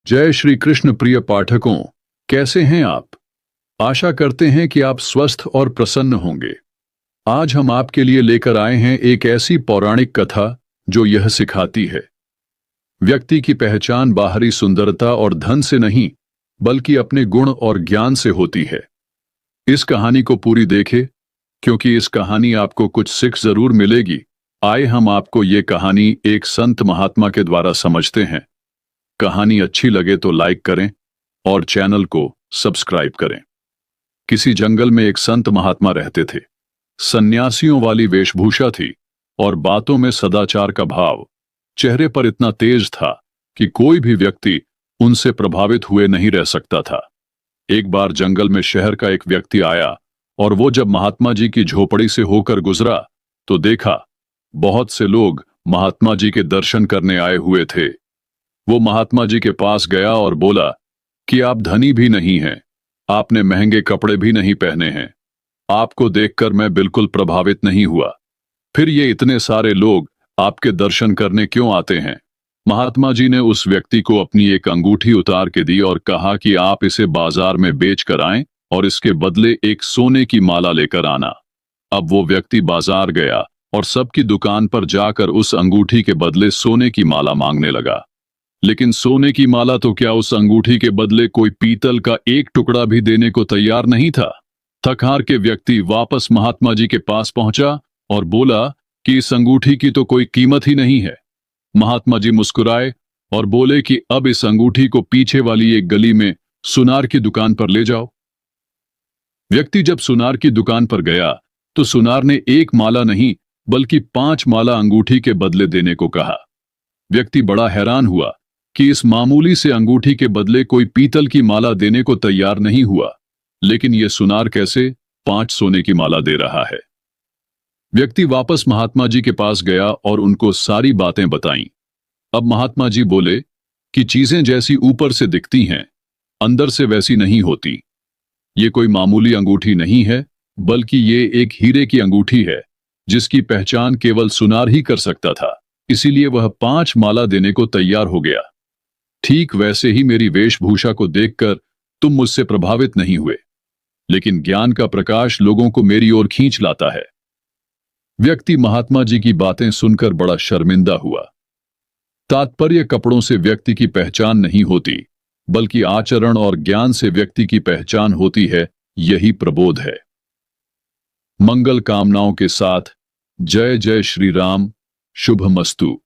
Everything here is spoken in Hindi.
जय श्री कृष्ण प्रिय पाठकों, कैसे हैं आप। आशा करते हैं कि आप स्वस्थ और प्रसन्न होंगे। आज हम आपके लिए लेकर आए हैं एक ऐसी पौराणिक कथा जो यह सिखाती है व्यक्ति की पहचान बाहरी सुंदरता और धन से नहीं बल्कि अपने गुण और ज्ञान से होती है। इस कहानी को पूरी देखें क्योंकि इस कहानी आपको कुछ सीख जरूर मिलेगी। आए हम आपको ये कहानी एक संत महात्मा के द्वारा समझते हैं। कहानी अच्छी लगे तो लाइक करें और चैनल को सब्सक्राइब करें। किसी जंगल में एक संत महात्मा रहते थे। सन्यासियों वाली वेशभूषा थी और बातों में सदाचार का भाव चेहरे पर इतना तेज था कि कोई भी व्यक्ति उनसे प्रभावित हुए नहीं रह सकता था। एक बार जंगल में शहर का एक व्यक्ति आया और वो जब महात्मा जी की झोपड़ी से होकर गुजरा तो देखा बहुत से लोग महात्मा जी के दर्शन करने आए हुए थे। वो महात्मा जी के पास गया और बोला कि आप धनी भी नहीं हैं, आपने महंगे कपड़े भी नहीं पहने हैं, आपको देखकर मैं बिल्कुल प्रभावित नहीं हुआ, फिर ये इतने सारे लोग आपके दर्शन करने क्यों आते हैं। महात्मा जी ने उस व्यक्ति को अपनी एक अंगूठी उतार के दी और कहा कि आप इसे बाजार में बेच कर आएं और इसके बदले एक सोने की माला लेकर आना। अब वो व्यक्ति बाजार गया और सबकी दुकान पर जाकर उस अंगूठी के बदले सोने की माला मांगने लगा, लेकिन सोने की माला तो क्या उस अंगूठी के बदले कोई पीतल का एक टुकड़ा भी देने को तैयार नहीं था। थक हार के व्यक्ति वापस महात्मा जी के पास पहुंचा और बोला कि इस अंगूठी की तो कोई कीमत ही नहीं है। महात्मा जी मुस्कुराए और बोले कि अब इस अंगूठी को पीछे वाली एक गली में सुनार की दुकान पर ले जाओ। व्यक्ति जब सुनार की दुकान पर गया तो सुनार ने एक माला नहीं बल्कि 5 माला अंगूठी के बदले देने को कहा। व्यक्ति बड़ा हैरान हुआ कि इस मामूली से अंगूठी के बदले कोई पीतल की माला देने को तैयार नहीं हुआ, लेकिन यह सुनार कैसे 5 सोने की माला दे रहा है। व्यक्ति वापस महात्मा जी के पास गया और उनको सारी बातें बताईं। अब महात्मा जी बोले कि चीजें जैसी ऊपर से दिखती हैं अंदर से वैसी नहीं होती। ये कोई मामूली अंगूठी नहीं है बल्कि ये एक हीरे की अंगूठी है जिसकी पहचान केवल सुनार ही कर सकता था, इसीलिए वह 5 माला देने को तैयार हो गया। ठीक वैसे ही मेरी वेशभूषा को देखकर तुम मुझसे प्रभावित नहीं हुए, लेकिन ज्ञान का प्रकाश लोगों को मेरी ओर खींच लाता है। व्यक्ति महात्मा जी की बातें सुनकर बड़ा शर्मिंदा हुआ। तात्पर्य कपड़ों से व्यक्ति की पहचान नहीं होती बल्कि आचरण और ज्ञान से व्यक्ति की पहचान होती है, यही प्रबोध है। मंगल कामनाओं के साथ जय जय श्री राम। शुभमस्तु।